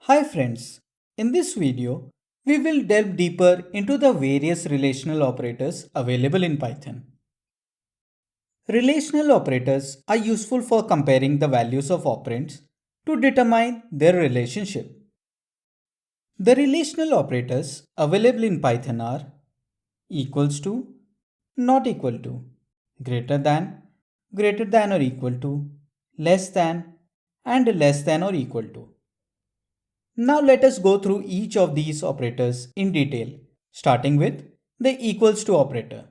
Hi friends, in this video, we will delve deeper into the various relational operators available in Python. Relational operators are useful for comparing the values of operands to determine their relationship. The relational operators available in Python are equals to, not equal to, greater than or equal to, less than, and less than or equal to. Now let us go through each of these operators in detail, starting with the equals to operator.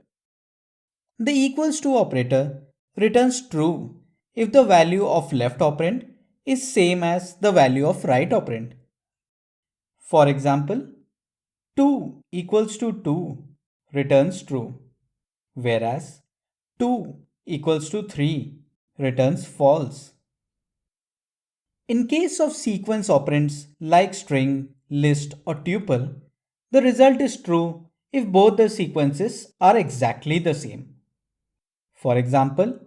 The equals to operator returns true if the value of left operand is same as the value of right operand. For example, 2 equals to 2 returns true, whereas 2 equals to 3 returns false. In case of sequence operands like string, list, or tuple, the result is true if both the sequences are exactly the same. For example,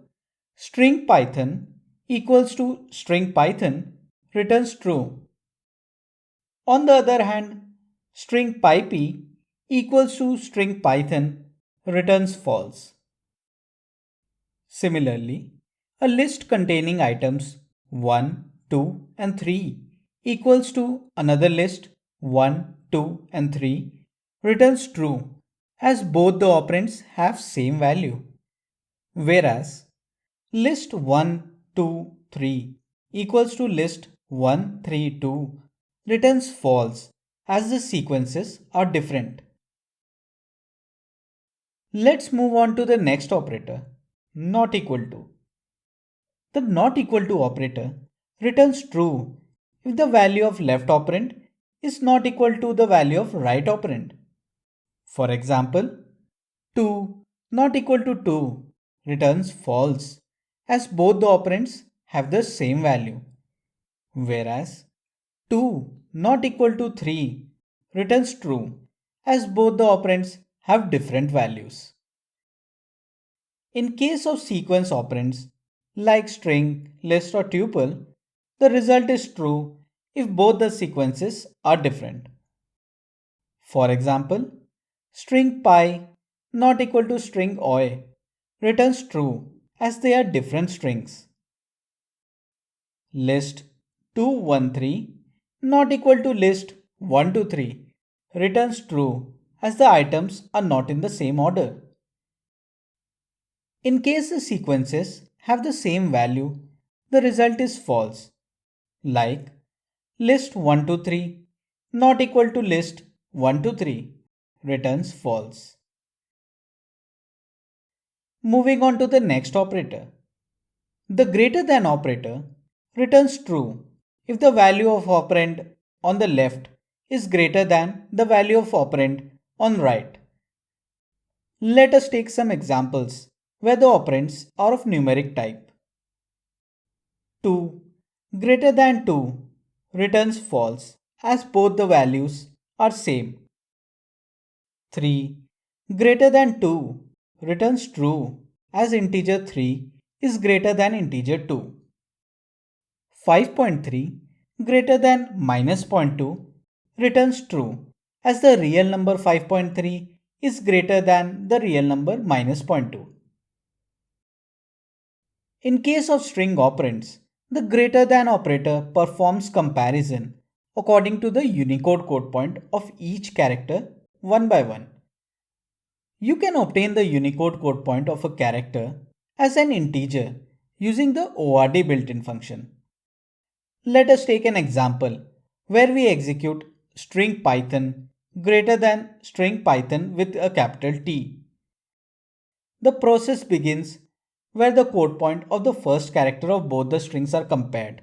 string Python equals to string Python returns true. On the other hand, string PyP equals to string Python returns false. Similarly, a list containing items 1, 2, and 3 equals to another list 1, 2, and 3 returns true as both the operands have same value. Whereas list 1, 2, 3 equals to list 1, 3, 2 returns false as the sequences are different. Let's move on to the next operator, not equal to. The not equal to operator returns true if the value of left operand is not equal to the value of right operand. For example, 2 not equal to 2 returns false as both the operands have the same value, whereas 2 not equal to 3 returns true as both the operands have different values. In case of sequence operands like string, list, or tuple, the result is true if both the sequences are different. For example, string pi not equal to string oi returns true as they are different strings. List 213 not equal to list 123 returns true as the items are not in the same order. In case the sequences have the same value, the result is false, like list 123 not equal to list 123 returns false. Moving on to the next operator. The greater than operator returns true if the value of operand on the left is greater than the value of operand on right. Let us take some examples where the operands are of numeric type. 2 greater than 2 returns false as both the values are same. 3 greater than 2 returns true as integer 3 is greater than integer 2. 5.3 greater than minus zero point 0.2 returns true as the real number 5.3 is greater than the real number minus zero point 0.2. In case of string operands, the greater than operator performs comparison according to the Unicode code point of each character one by one. You can obtain the Unicode code point of a character as an integer using the ORD built-in function. Let us take an example where we execute string Python greater than string Python with a capital T. The process begins where the code point of the first character of both the strings are compared.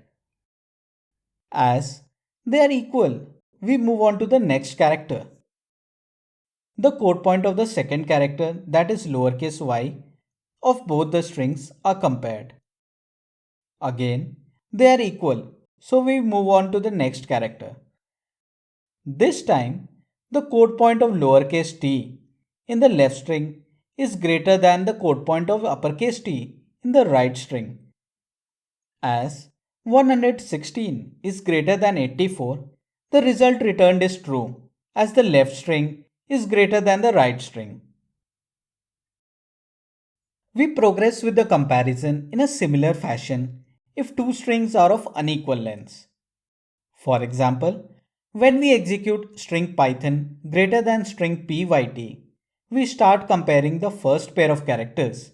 As they are equal, we move on to the next character. The code point of the second character, that is lowercase y, of both the strings are compared. Again, they are equal, so we move on to the next character. This time, the code point of lowercase t in the left string is greater than the code point of uppercase T in the right string. As 116 is greater than 84, The result returned is true, as the left string is greater than the right string. We progress with the comparison in a similar fashion if two strings are of unequal lengths. For example, when we execute string Python greater than string pyt, we start comparing the first pair of characters.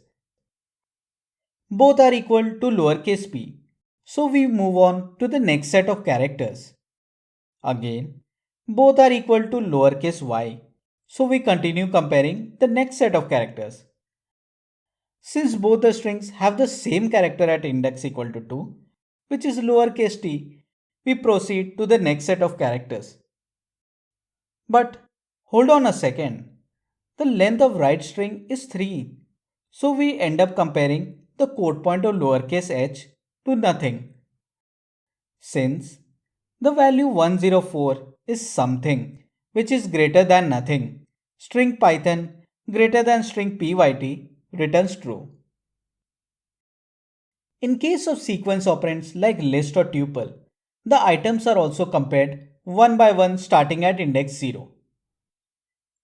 Both are equal to lowercase p, so we move on to the next set of characters. Again, both are equal to lowercase y, so we continue comparing the next set of characters. Since both the strings have the same character at index equal to 2, which is lowercase t, we proceed to the next set of characters. But hold on a second. The length of right string is 3. So we end up comparing the quote point of lowercase h to nothing. Since the value 104 is something which is greater than nothing, string Python greater than string pyt returns true. In case of sequence operands like list or tuple, the items are also compared one by one starting at index 0.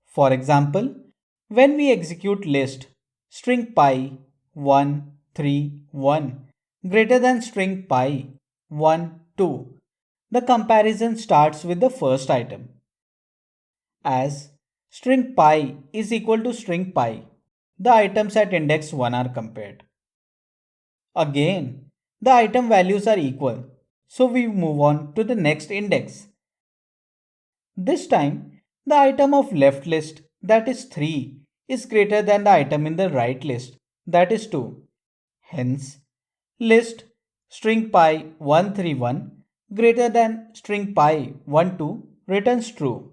For example, when we execute list string pi 1 3 1 greater than string pi 1 2, the comparison starts with the first item. As string pi is equal to string pi, the items at index 1 are compared. Again, the item values are equal, so we move on to the next index. This time, the item of left list, that is 3, is greater than the item in the right list, that is 2. Hence, list string pi 131 greater than string pi 12 returns true.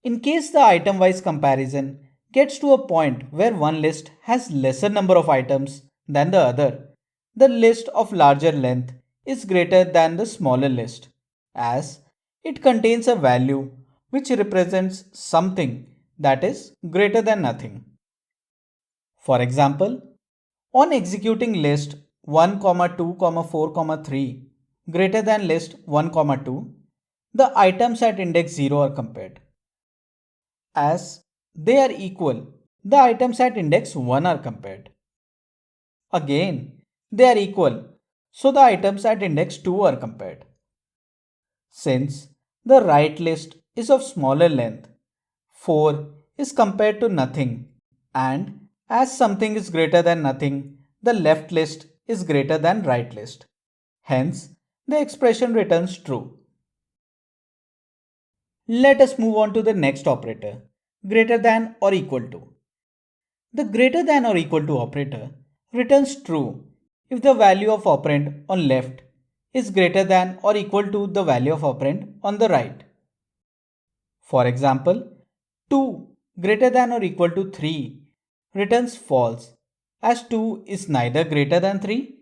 In case the item-wise comparison gets to a point where one list has lesser number of items than the other, the list of larger length is greater than the smaller list, as it contains a value which represents something that is greater than nothing. For example, on executing list 1, 2, 4, 3 greater than list 1, 2, the items at index 0 are compared. As they are equal, the items at index 1 are compared. Again, they are equal, so the items at index 2 are compared. Since the right list is of smaller length, 4 is compared to nothing, and as something is greater than nothing, the left list is greater than right list. Hence, the expression returns true. Let us move on to the next operator, greater than or equal to. The greater than or equal to operator returns true if the value of operand on left is greater than or equal to the value of operand on the right. For example, 2 greater than or equal to 3 returns false, as 2 is neither greater than 3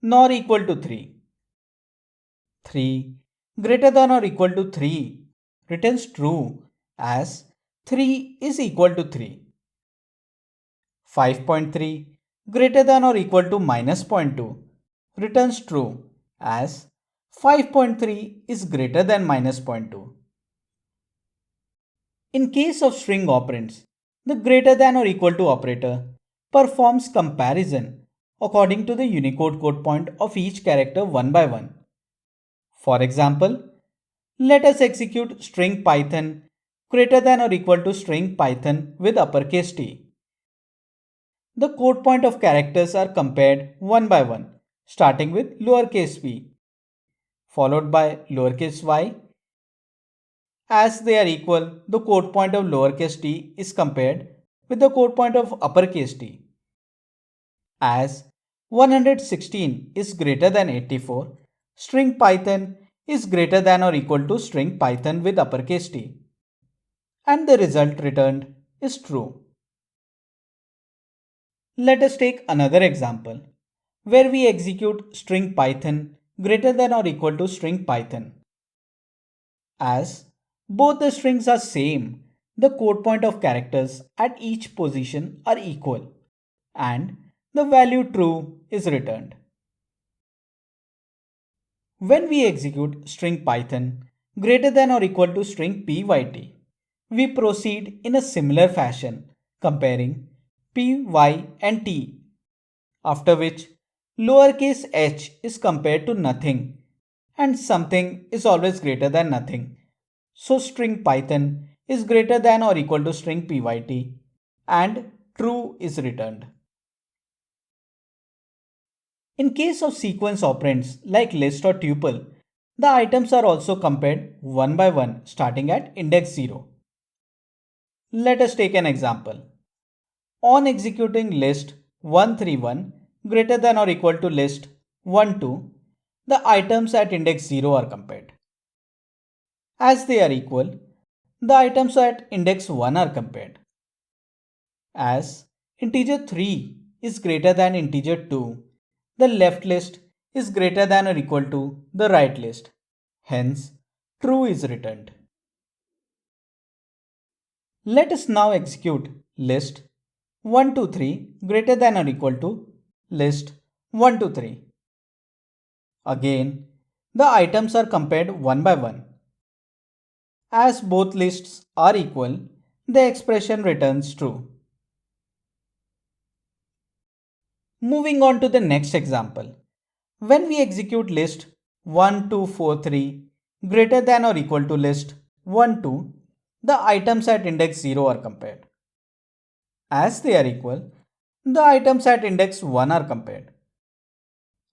nor equal to 3. 3 greater than or equal to 3 returns true, as 3 is equal to 3. 5.3 greater than or equal to minus zero point 0.2 returns true, as 5.3 is greater than minus zero point 0.2. In case of string operands, the greater than or equal to operator performs comparison according to the Unicode code point of each character one by one. For example, let us execute string Python greater than or equal to string Python with uppercase T. The code point of characters are compared one by one, starting with lowercase p, followed by lowercase y. As they are equal, the code point of lowercase t is compared with the code point of uppercase t. As 116 is greater than 84, string Python is greater than or equal to string Python with uppercase T. And the result returned is true. Let us take another example where we execute string Python greater than or equal to string Python. As both the strings are same, the code point of characters at each position are equal and the value true is returned. When we execute string Python greater than or equal to string pyt, we proceed in a similar fashion, comparing py and t, after which lowercase h is compared to nothing and something is always greater than nothing. So string Python is greater than or equal to string pyt and true is returned. In case of sequence operands like list or tuple, the items are also compared one by one starting at index 0. Let us take an example. On executing list 131 greater than or equal to list 12, the items at index 0 are compared. As they are equal, the items at index 1 are compared. As integer 3 is greater than integer 2, the left list is greater than or equal to the right list. Hence, true is returned. Let us now execute list 123 greater than or equal to list 123. Again, the items are compared one by one. As both lists are equal, the expression returns true. Moving on to the next example. When we execute list 1243 greater than or equal to list 12, the items at index 0 are compared. As they are equal, the items at index 1 are compared.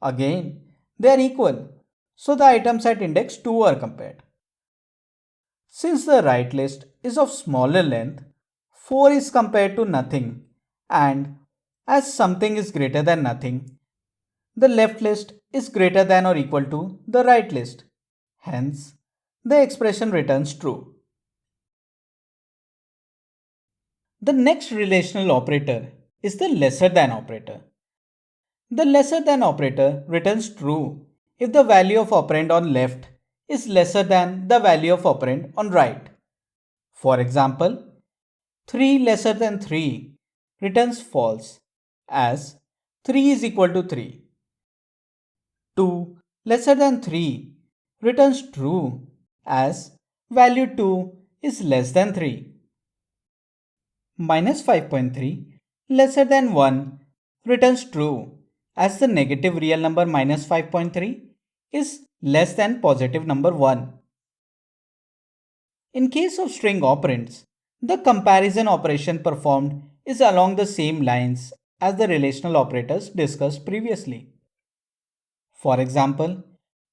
Again, they are equal, so the items at index 2 are compared. Since the right list is of smaller length, 4 is compared to nothing, and as something is greater than nothing, the left list is greater than or equal to the right list. Hence, the expression returns true. The next relational operator is the lesser than operator. The lesser than operator returns true if the value of operand on left is lesser than the value of operand on right. For example, 3 lesser than 3 returns false as 3 is equal to 3. 2 lesser than 3 returns true as value 2 is less than 3. Minus 5.3 lesser than 1 returns true as the negative real number minus 5.3 is less than positive number 1. In case of string operands, the comparison operation performed is along the same lines as the relational operators discussed previously. For example,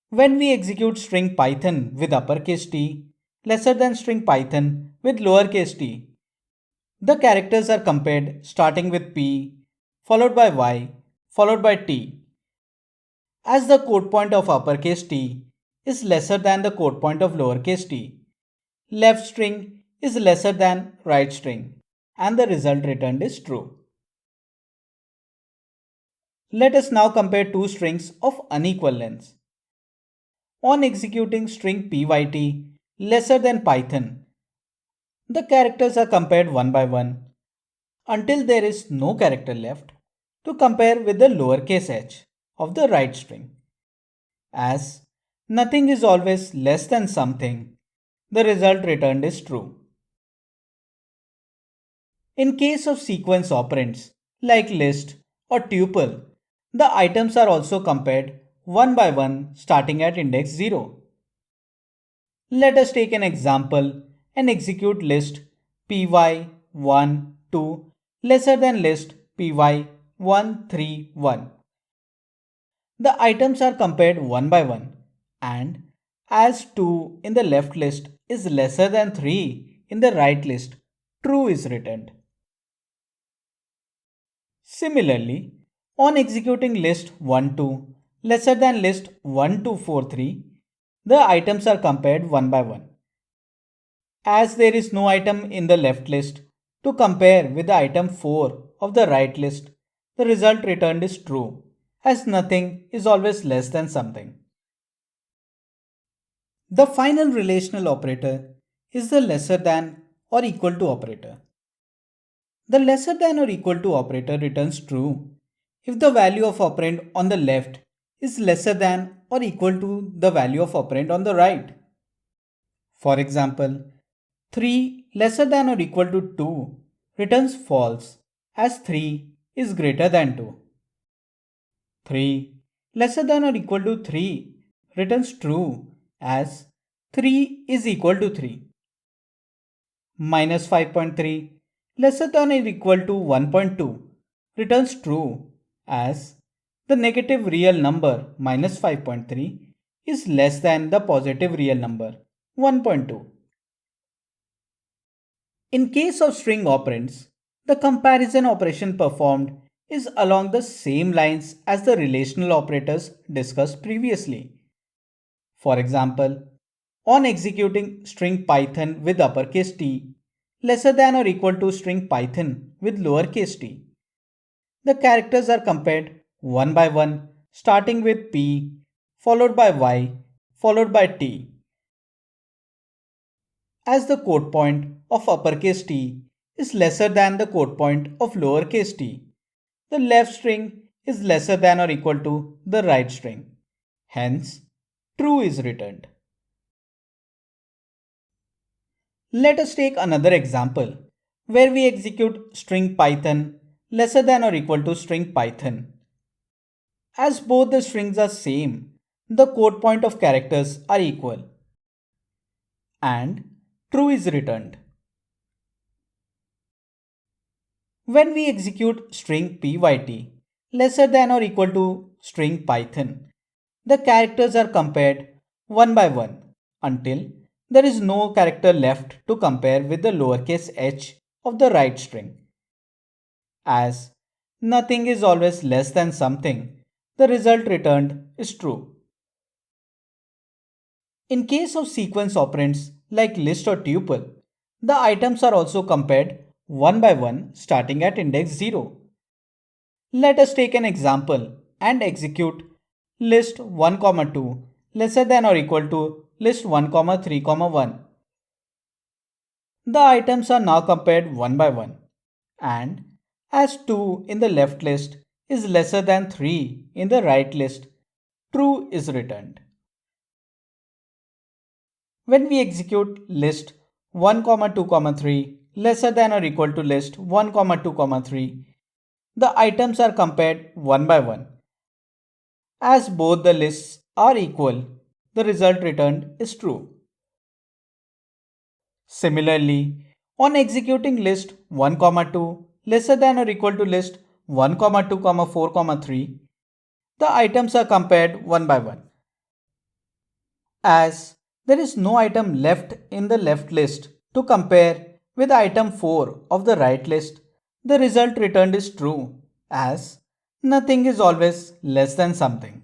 when we execute string Python with uppercase T lesser than string Python with lowercase t, the characters are compared starting with P, followed by Y, followed by T. As the code point of uppercase T is lesser than the code point of lowercase t, left string is lesser than right string, and the result returned is true. Let us now compare two strings of unequal lengths. On executing string pyt lesser than Python, the characters are compared one by one until there is no character left to compare with the lowercase h of the right string. As nothing is always less than something, the result returned is true. In case of sequence operands like list or tuple, the items are also compared one by one starting at index 0. Let us take an example and execute list py1 2 lesser than list py131. The items are compared one by one, and as 2 in the left list is lesser than 3 in the right list, true is returned. Similarly, on executing list 1 2 lesser than list 1 2 4 3, the items are compared one by one. As there is no item in the left list to compare with the item 4 of the right list, the result returned is true, as nothing is always less than something. The final relational operator is the lesser than or equal to operator. The lesser than or equal to operator returns true if the value of operand on the left is lesser than or equal to the value of operand on the right. For example, 3 lesser than or equal to 2 returns false as 3 is greater than 2. 3 lesser than or equal to 3 returns true as 3 is equal to 3. Minus 5.3 lesser than or equal to 1.2 returns true as the negative real number minus 5.3 is less than the positive real number 1.2. In case of string operands, the comparison operation performed is along the same lines as the relational operators discussed previously. For example, on executing string Python with uppercase T lesser than or equal to string Python with lowercase t, the characters are compared one by one, starting with P, followed by Y, followed by T. As the quote point of uppercase T is lesser than the quote point of lowercase t, the left string is lesser than or equal to the right string. Hence, true is returned. Let us take another example where we execute string Python lesser than or equal to string Python. As both the strings are same, the quote point of characters are equal and true is returned. When we execute string pyt lesser than or equal to string Python, the characters are compared one by one until there is no character left to compare with the lowercase h of the right string. As nothing is always less than something, the result returned is true. In case of sequence operands like list or tuple, the items are also compared one by one starting at index 0. Let us take an example and execute list 1, 2 lesser than or equal to list 1, 3, 1. The items are now compared one by one, and as 2 in the left list is lesser than 3 in the right list, true is returned. When we execute list 1, 2, 3 lesser than or equal to list 1, 2, 3, the items are compared one by one. As both the lists are equal, the result returned is true. Similarly, on executing list 1, 2 lesser than or equal to list 1, 2, 4, 3, the items are compared one by one. As there is no item left in the left list to compare with item 4 of the right list, the result returned is true, as nothing is always less than something.